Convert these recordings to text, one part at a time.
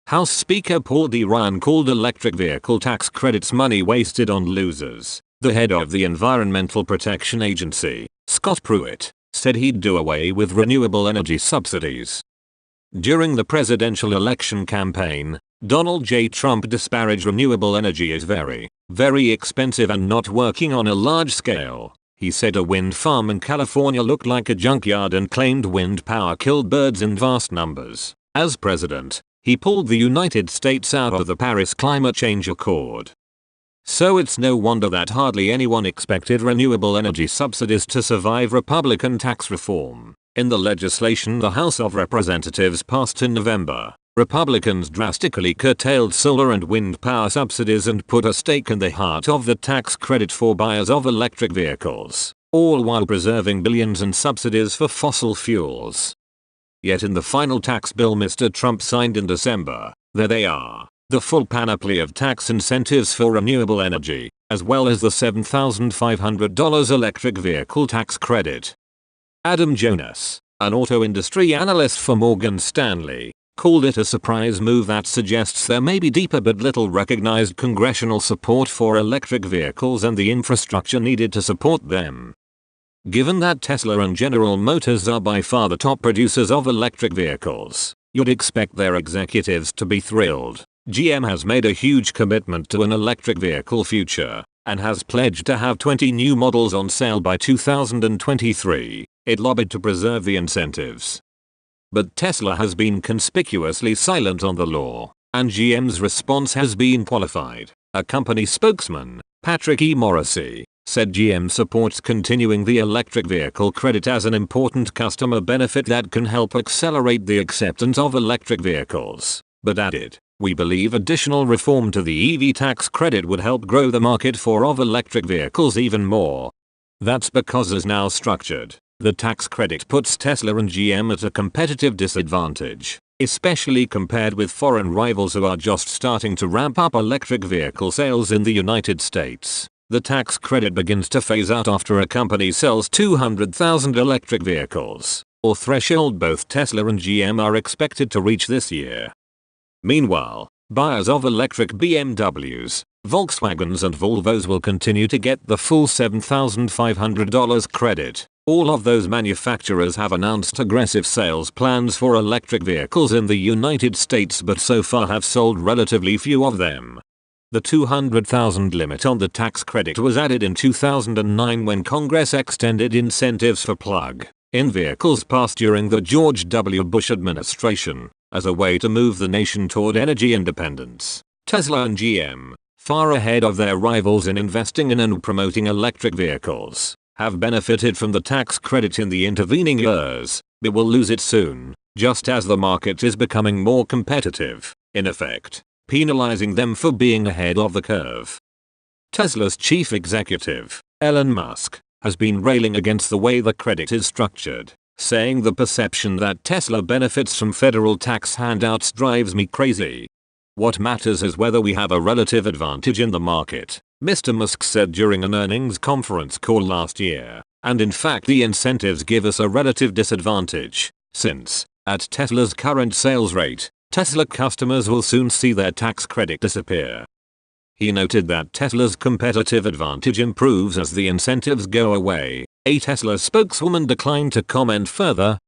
House Speaker Paul D. Ryan called electric vehicle tax credits money wasted on losers. The head of the Environmental Protection Agency, Scott Pruitt, said he'd do away with renewable energy subsidies. During the presidential election campaign, Donald J. Trump disparaged renewable energy as very expensive and not working on a large scale. He said a wind farm in California looked like a junkyard and claimed wind power killed birds in vast numbers. As president, he pulled the United States out of the Paris Climate Change Accord. So it's no wonder that hardly anyone expected renewable energy subsidies to survive Republican tax reform. In the legislation the House of Representatives passed in November, Republicans drastically curtailed solar and wind power subsidies and put a stake in the heart of the tax credit for buyers of electric vehicles, all while preserving billions in subsidies for fossil fuels. Yet in the final tax bill Mr. Trump signed in December, there they are, the full panoply of tax incentives for renewable energy, as well as the $7,500 electric vehicle tax credit. Adam Jonas, an auto industry analyst for Morgan Stanley, called it a surprise move that suggests there may be deeper but little recognized congressional support for electric vehicles and the infrastructure needed to support them. Given that Tesla and General Motors are by far the top producers of electric vehicles, you'd expect their executives to be thrilled. GM has made a huge commitment to an electric vehicle future and has pledged to have 20 new models on sale by 2023. It lobbied to preserve the incentives. But Tesla has been conspicuously silent on the law, and GM's response has been qualified. A company spokesman, Patrick E. Morrissey, said GM supports continuing the electric vehicle credit as an important customer benefit that can help accelerate the acceptance of electric vehicles, but added, "We believe additional reform to the EV tax credit would help grow the market for electric vehicles even more. That's because as now structured, the tax credit puts Tesla and GM at a competitive disadvantage, especially compared with foreign rivals who are just starting to ramp up electric vehicle sales in the United States. The tax credit begins to phase out after a company sells 200,000 electric vehicles, or threshold both Tesla and GM are expected to reach this year. Meanwhile, buyers of electric BMWs, Volkswagens and Volvos will continue to get the full $7,500 credit. All of those manufacturers have announced aggressive sales plans for electric vehicles in the United States but so far have sold relatively few of them. The 200,000 limit on the tax credit was added in 2009 when Congress extended incentives for plug-in vehicles passed during the George W. Bush administration, as a way to move the nation toward energy independence. Tesla and GM, far ahead of their rivals in investing in and promoting electric vehicles, have benefited from the tax credit in the intervening years, but will lose it soon, just as the market is becoming more competitive, in effect, penalizing them for being ahead of the curve. Tesla's chief executive, Elon Musk, has been railing against the way the credit is structured, saying the perception that Tesla benefits from federal tax handouts drives me crazy. What matters is whether we have a relative advantage in the market, Mr. Musk said during an earnings conference call last year, and in fact the incentives give us a relative disadvantage, since, at Tesla's current sales rate, Tesla customers will soon see their tax credit disappear. He noted that Tesla's competitive advantage improves as the incentives go away. A Tesla spokeswoman declined to comment further.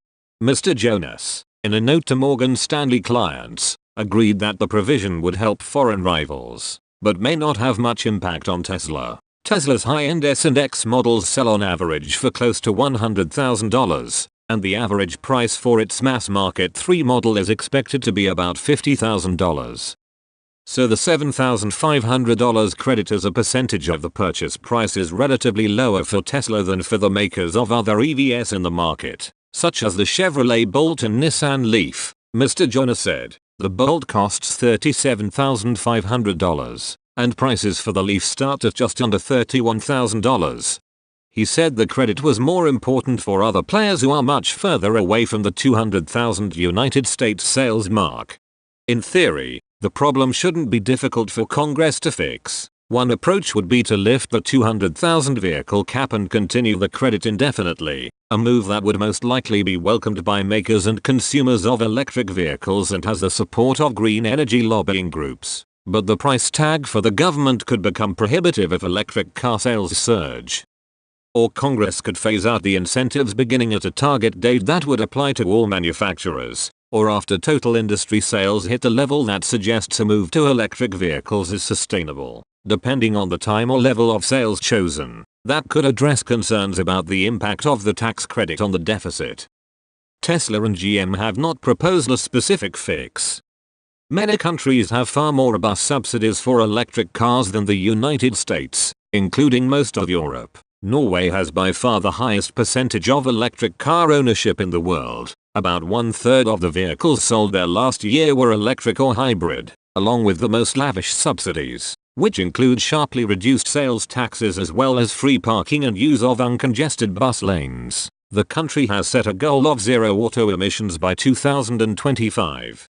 Mr. Jonas, in a note to Morgan Stanley clients, agreed that the provision would help foreign rivals, but may not have much impact on Tesla. Tesla's high-end S and X models sell on average for close to $100,000, and the average price for its mass-market 3 model is expected to be about $50,000. So the $7,500 credit as a percentage of the purchase price is relatively lower for Tesla than for the makers of other EVs in the market, such as the Chevrolet Bolt and Nissan Leaf, Mr. Jonas said. The Bolt costs $37,500, and prices for the Leaf start at just under $31,000. He said the credit was more important for other players who are much further away from the 200,000 United States sales mark. In theory, the problem shouldn't be difficult for Congress to fix. One approach would be to lift the 200,000 vehicle cap and continue the credit indefinitely, a move that would most likely be welcomed by makers and consumers of electric vehicles and has the support of green energy lobbying groups. But the price tag for the government could become prohibitive if electric car sales surge. Or Congress could phase out the incentives beginning at a target date that would apply to all manufacturers, or after total industry sales hit a level that suggests a move to electric vehicles is sustainable, depending on the time or level of sales chosen. That could address concerns about the impact of the tax credit on the deficit. Tesla and GM have not proposed a specific fix. Many countries have far more robust subsidies for electric cars than the United States, including most of Europe. Norway has by far the highest percentage of electric car ownership in the world. About 1/3 of the vehicles sold there last year were electric or hybrid, along with the most lavish subsidies, which include sharply reduced sales taxes as well as free parking and use of uncongested bus lanes. The country has set a goal of zero auto emissions by 2025.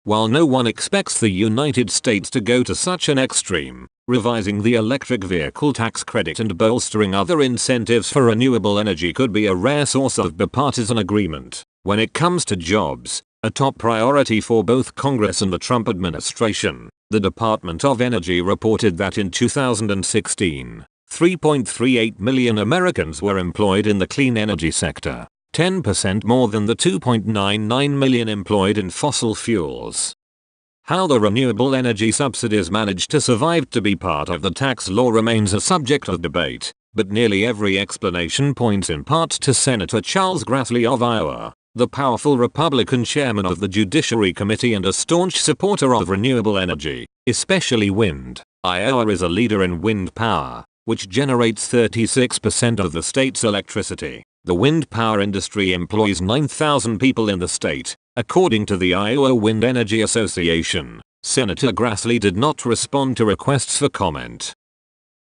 While no one expects the United States to go to such an extreme, revising the electric vehicle tax credit and bolstering other incentives for renewable energy could be a rare source of bipartisan agreement. When it comes to jobs, a top priority for both Congress and the Trump administration, the Department of Energy reported that in 2016, 3.38 million Americans were employed in the clean energy sector. 10% more than the 2.99 million employed in fossil fuels. How the renewable energy subsidies managed to survive to be part of the tax law remains a subject of debate, but nearly every explanation points in part to Senator Charles Grassley of Iowa, the powerful Republican chairman of the Judiciary Committee and a staunch supporter of renewable energy, especially wind. Iowa is a leader in wind power, which generates 36% of the state's electricity. The wind power industry employs 9,000 people in the state, according to the Iowa Wind Energy Association. Senator Grassley did not respond to requests for comment.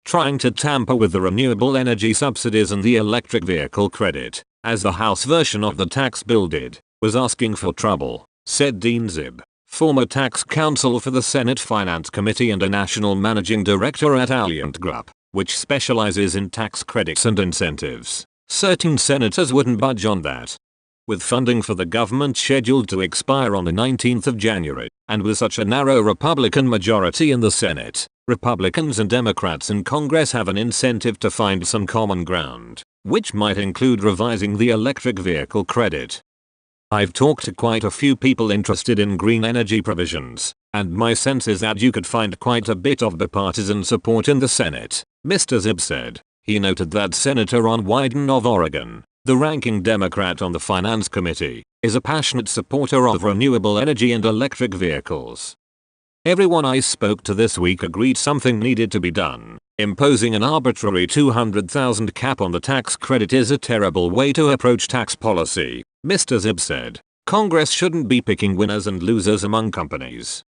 Trying to tamper with the renewable energy subsidies and the electric vehicle credit, as the House version of the tax bill did, was asking for trouble, said Dean Zib, former tax counsel for the Senate Finance Committee and a national managing director at Alliant Group, which specializes in tax credits and incentives. Certain senators wouldn't budge on that. With funding for the government scheduled to expire on the 19th of January, and with such a narrow Republican majority in the Senate, Republicans and Democrats in Congress have an incentive to find some common ground, which might include revising the electric vehicle credit. I've talked to quite a few people interested in green energy provisions, and my sense is that you could find quite a bit of bipartisan support in the Senate, Mr. Zib said. He noted that Senator Ron Wyden of Oregon, the ranking Democrat on the Finance Committee, is a passionate supporter of renewable energy and electric vehicles. Everyone I spoke to this week agreed something needed to be done. Imposing an arbitrary $200,000 cap on the tax credit is a terrible way to approach tax policy, Mr. Zib said. Congress shouldn't be picking winners and losers among companies.